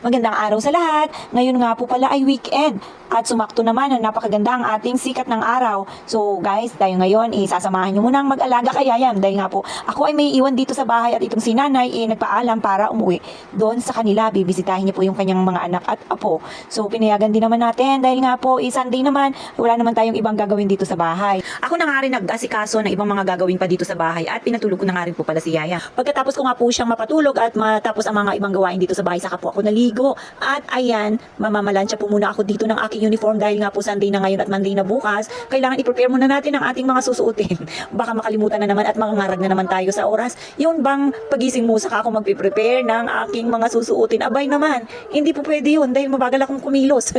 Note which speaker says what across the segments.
Speaker 1: Magandang araw sa lahat. Ngayon nga po pala ay weekend at sumakto naman na napakaganda ang ating sikat ng araw. So guys, tayo ngayon isasamahan nyo munang mag-alaga kay Yayam dahil nga po ako ay may iwan dito sa bahay at itong si Nanay nagpaalam para umuwi doon sa kanila. Bibisitahin niya po yung kanyang mga anak at apo. So pinayagan din naman natin dahil nga po Sunday naman, wala naman tayong ibang gagawin dito sa bahay. Ako na nga rin nag-asikaso ng ibang mga gagawin pa dito sa bahay at pinatulog ko na nga rin po pala si Yaya. Pagkatapos ko nga po siyang mapatulog at matapos ang mga ibang gawain dito sa bahay, saka po ako naligo. At ayan, mamamalansya po muna ako dito ng aking uniform dahil nga po Sunday na ngayon at Monday na bukas. Kailangan i-prepare muna natin ang ating mga susuotin. Baka makalimutan na naman at mangangarag na naman tayo sa oras. Yun bang pagising mo saka ako mag-prepare ng aking mga susuotin? Abay naman, hindi po pwede yun dahil mabagal akong kumilos.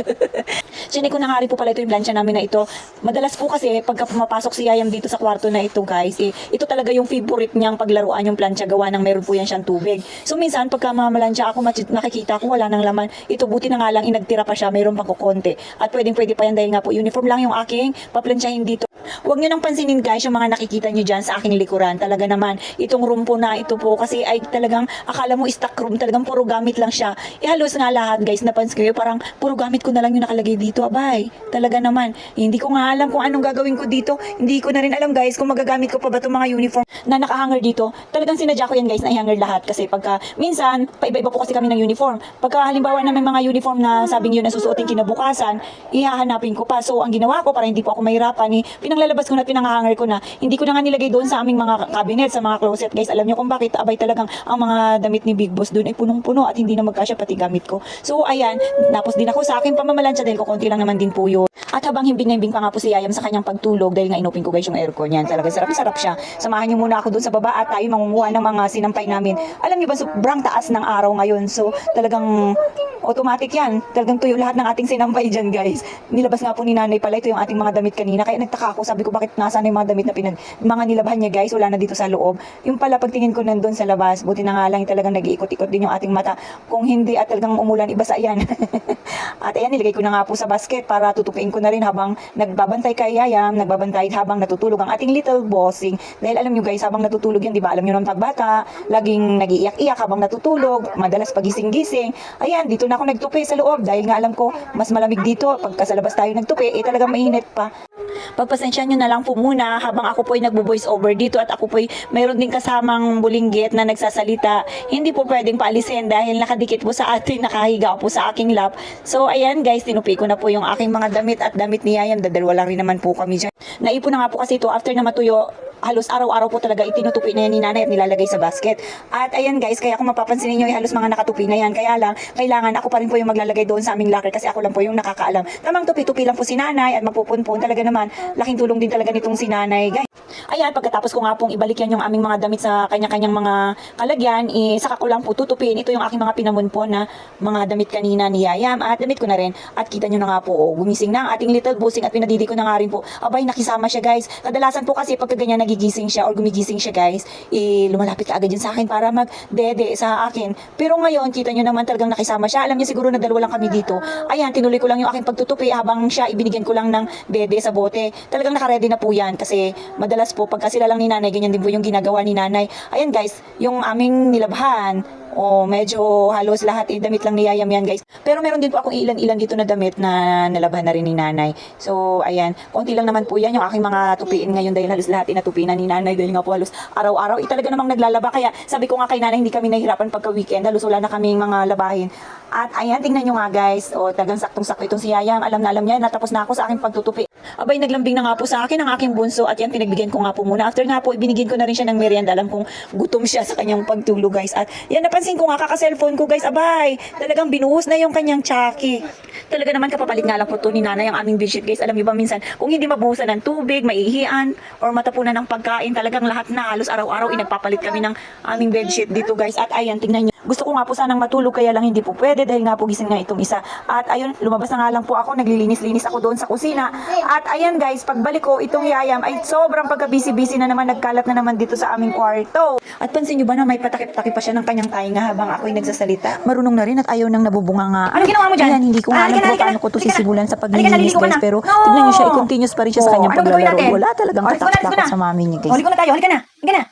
Speaker 1: Sinig ko na nga rin po pala ito yung plancha namin na ito. Madalas po kasi pagka pumapasok si Yayam dito sa kwarto na ito guys, ito talaga yung favorite niyang paglaruan yung plancha, gawa ng meron po yan siyang tubig. So minsan pagka mamalansya ako nakikita ko wala nang laman. Ito buti na nga lang inagtira pa siya, mayroon pang kukonti. At pwedeng pwede pa yan dahil nga po uniform lang yung aking paplansyahin dito. Huwag nyo nang pansinin guys yung mga nakikita nyo dyan sa aking likuran. Talaga naman, itong room po na ito po kasi ay talagang akala mo stock room, talagang puro gamit lang siya. Halos nga lahat guys, napansin ko parang puro gamit ko na lang yung nakalagay dito. Abay, talaga naman, hindi ko nga alam kung anong gagawin ko dito. Hindi ko na rin alam guys kung magagamit ko pa ba itong mga uniform na nakahanger dito. Talagang sinadya ko yan guys na i-hanger lahat kasi pagka minsan, paiba-iba po kasi kami ng uniform. Pagka halimbawa na may mga uniform na sabing yun na susuotin kinabukasan, ihahanapin ko pa. So ang ginawa ko para hindi po ako mahirapan, pinanglalabas ko na, pinanghanger ko na. Hindi ko na nga nilagay doon sa aming mga cabinet, sa mga closet guys. Alam niyo kung bakit? Abay talagang ang mga damit ni Big Boss doon ay punong-puno at hindi na magkasya pati gamit ko. So ayan, napos din ako sa aking pamamalansya dahil ko konti lang naman din po yun. At habang himbing na himbing pa nga po si Yayam sa kanyang pagtulog dahil nga inopin ko guys yung aircon yan. Talaga sarap-sarap siya. Samahan niyo muna ako doon sa baba at tayo mangunguha ng mga sinampay namin. Alam niyo ba, sobrang taas ng araw ngayon. So talagang automatic yan. Talagang tuyo lahat ng ating sinampay dyan guys. Nilabas nga po ni Nanay pala ito yung ating mga damit kanina. Kaya nagtaka ako. Sabi ko bakit nasaan yung mga damit na mga nilabhan niya guys. Wala na dito sa loob. Yung pala pagtingin ko nandun sa labas. Buti na nga lang talagang nag-iikot-ikot din yung ating mata. Kung hindi at talagang umulan, ibasa yan. At ayan, nilagay ko na nga po sa basket para tutupiin ko na rin habang nagbabantay kay Yayam. Nagbabantay habang natutulog ang ating little bossing. Dahil alam nyo guys, habang natutulog yan, di ba? Alam nyo naman pagbata, laging nag-iiyak-iyak habang natutulog. Madalas pagising-gising. Ayan, dito na ako nagtupi sa loob dahil nga alam ko mas malamig dito. Pagka sa labas tayo nagtupi, talagang mainit pa. Pagpasensya nyo na lang po muna habang ako po ay nagbo-voice over dito at ako po ay mayroon din kasamang bulinggit na nagsasalita. Hindi po pwedeng paalisin dahil nakadikit po sa atin, nakahiga po sa aking lap. So ayan guys, tinupi ko na po yung aking mga damit at damit ni Yayam. Dadalwa lang rin naman po kami dyan. Naipon na nga po kasi ito after na matuyo. Halos araw-araw po talaga itinutupi na yan ni Nanay at nilalagay sa basket. At ayan guys, kaya kung mapapansin niyo halos mga nakatupi na yan. Kaya lang, kailangan ako pa rin po yung maglalagay doon sa aming locker kasi ako lang po yung nakakaalam. Tamang tupi-tupi lang po si Nanay at mapupunpun. Talaga naman, laking tulong din talaga nitong si Nanay guys. Ayan, pagkatapos ko nga pong ibalik yan yung aming mga damit sa kanya-kanyang mga kalagyan, saka ko lang po tutupin. Ito yung aking mga pinamunpon na mga damit kanina ni Yayam at damit ko na rin. At kita nyo na nga po, gumising na ang ating little bossing at pinadidi ko na nga rin po. Abay, nakisama siya guys. Kadalasan po kasi pagka ganyan nagigising siya or gumigising siya guys, lumalapit ka agad yun sa akin para mag-dede sa akin. Pero ngayon, kita nyo naman talagang nakisama siya. Alam niyo siguro na dalawa lang kami dito. Ayan, tinuloy ko lang yung aking pagtutupi habang siya ibinigyan ko lang ng dede sa bote. Talagang nakaredy na po yan kasi madalas po pagka sila lang ni Nanay, ganyan din po yung ginagawa ni Nanay. Ayan guys, yung aming nilabhan, medyo halos lahat damit lang ni Yayam yan guys. Pero meron din po akong ilan-ilan dito na damit na nalabhan na rin ni Nanay. So ayan, konti lang naman po yan yung aking mga tupiin ngayon dahil halos lahat inatupi na ni Nanay dahil nga po halos araw-araw. Talaga namang naglalaba kaya sabi ko nga kay Nanay hindi kami nahihirapan pagka weekend. Halos wala na kaming mga labahin. At ayan, tingnan nyo nga guys. Talagang saktong-sakto itong si Yayam. Alam na alam niya, natapos na ako sa aking pagtutupi. Abay, naglambing na nga po sa akin ang aking bunso at yan, pinagbigyan ko nga po muna. After nga po, ibinigyan ko na rin siya ng merienda. Alam kong gutom siya sa kanyang pagtulog guys. At yan, napansin ko nga kaka-cellphone ko guys. Abay, talagang binuhos na yung kanyang tsaki. Talaga naman kapapalit nga lang po to ni Nanay ang aming bedsheet guys. Alam niyo ba minsan, kung hindi mabuhusan ng tubig, maihian, or matapunan ng pagkain, talagang lahat na halos araw-araw inagpapalit kami ng aming bedsheet dito guys. At ayan, tingnan nyo. Gusto ko nga po sanang matulog kaya lang hindi po pwede dahil nga po gising na itong isa. At ayun, lumabas na nga lang po ako, naglilinis-linis ako doon sa kusina. At ayan guys, pagbalik ko, itong Yayam ay sobrang pagka-busy-busy na naman, nagkalat na naman dito sa aming kwarto. At pansin nyo ba na may patakip-takip pa siya ng kanyang tainga habang ako'y nagsasalita? Marunong na rin at ayaw nang nabubunga nga.
Speaker 2: Ano ginawa mo dyan?
Speaker 1: Ayan, hindi ko nga alam kung paano ko ito sisimulan sa paglilinis guys. Pero tignan nyo siya, i-continuous pa rin siya sa kanyang paglalaro. Wala talagang katak-takot sa mami niya guys.
Speaker 2: Huli ko na tayo, halika na. Halika na.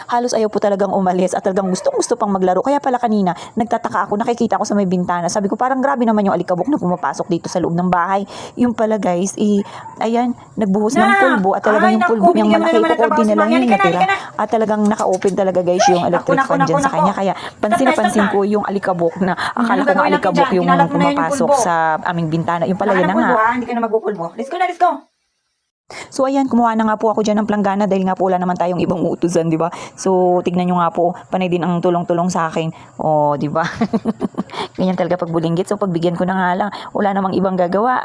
Speaker 1: halos ayaw po talagang umalis at talagang gusto pang maglaro. Kaya pala kanina, nagtataka ako, nakikita ko sa may bintana. Sabi ko, parang grabe naman yung alikabok na pumapasok dito sa loob ng bahay. Yung pala guys, ayan, nagbuhos ng pulbo at talagang yung pulbo niyang malaki po konti na lang yung natira. At talagang naka-open talaga guys yung electric fan dyan sa kanya. Kaya pansin na pansin ko yung alikabok na akala ko nga alikabok yung pumapasok sa aming bintana. Yung pala yan na nga.
Speaker 2: Hindi ka na magpupulbo. Let's go na, let's go.
Speaker 1: So ayan, kumuha na nga po ako dyan ng planggana dahil nga po wala naman tayong ibang utusan, di ba? So tignan nyo nga po, panay din ang tulong-tulong sa akin. O, di ba? Ganyan talaga pag bulinggit. So pagbigyan ko na nga lang, wala namang ibang gagawa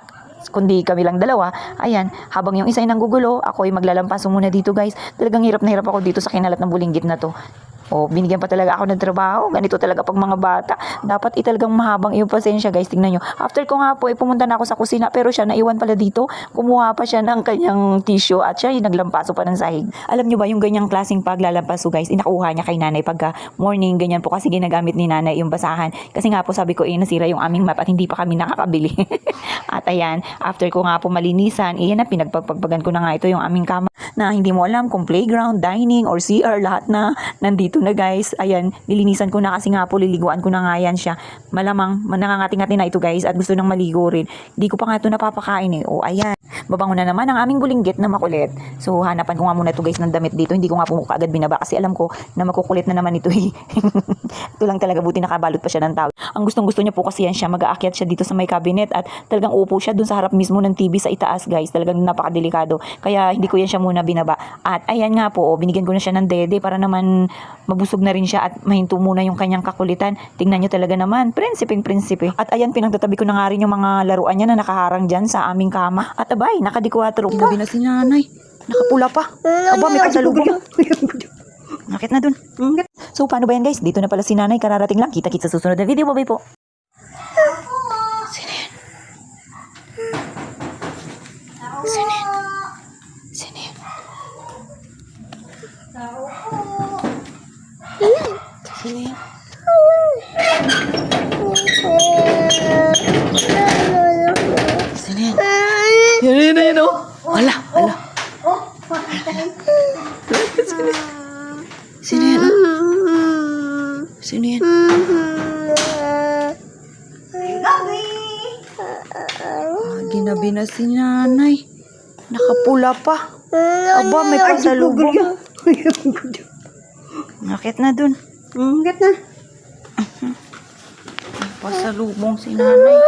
Speaker 1: kundi kami lang dalawa. Ayan, habang yung isa ay nanggugulo, ako ay maglalampaso muna dito guys. Talagang hirap na hirap ako dito sa kinalat ng bulinggit na to. O, binigyan pa talaga ako ng trabaho. Ganito talaga pag mga bata. Dapat talagang mahabang iyong pasensya guys. Tingnan nyo. After ko nga po, pumunta na ako sa kusina. Pero siya, naiwan pala dito. Kumuha pa siya ng kanyang tissue at siya naglampaso pa ng sahig. Alam nyo ba yung ganyang klaseng paglalampaso guys, inakuha niya kay nanay pagka morning. Ganyan po kasi ginagamit ni nanay yung basahan. Kasi nga po sabi ko, nasira yung aming map at hindi pa kami nakakabili. At ayan, after ko nga po malinisan, yan na, pinagpagpagpagan ko na nga ito yung aming kama na hindi mo alam kung playground, dining, or CR, lahat na nandito na guys. Ayan, nilinisan ko na kasi nga po, liliguan ko na nga yan siya. Malamang, nangangating-ngati na ito guys at gusto nang maligo rin. Hindi ko pa nga ito napapakain eh. O ayan, babango na naman ang aming bulinggit na makulit. So hanapan ko nga muna ito guys ng damit dito. Hindi ko nga po kaagad binaba kasi alam ko na makukulit na naman ito eh. Ito lang talaga, buti nakabalot pa siya ng towel. Ang gustong-gusto niya po kasi yan siya, mag-aakyat siya dito sa may cabinet at talagang upo siya dun sa harap mismo ng TV sa itaas guys. Talagang napakadelikado. Kaya hindi ko yan siya muna binaba. At ayan nga po, binigyan ko na siya ng dede para naman mabusog na rin siya at mahinto muna yung kanyang kakulitan. Tingnan nyo talaga naman, prinsipeng-prinsipe. At ayan, pinagtatabi ko na nga rin yung mga laruan niya na nakaharang dyan sa aming kama. At abay, nakadikwatro. Gabi na si nanay. Nakapula pa. Aba, may pasalubong. Nakit na dun. So, paano ba yan guys? Dito na pala si nanay, kararating lang. Kita-kits sa susunod na video. Bye-bye po. Sino yan? Sino yan? Sino yan? Sino yan? Sino yan? Yan, oh. Ala. Sino yan? Sino yan? Ginabi na si nanay. Nakapula pa. Aba, may pasalubong. Nakit na dun.
Speaker 2: Ingat na.
Speaker 1: Pasalubong si nanay.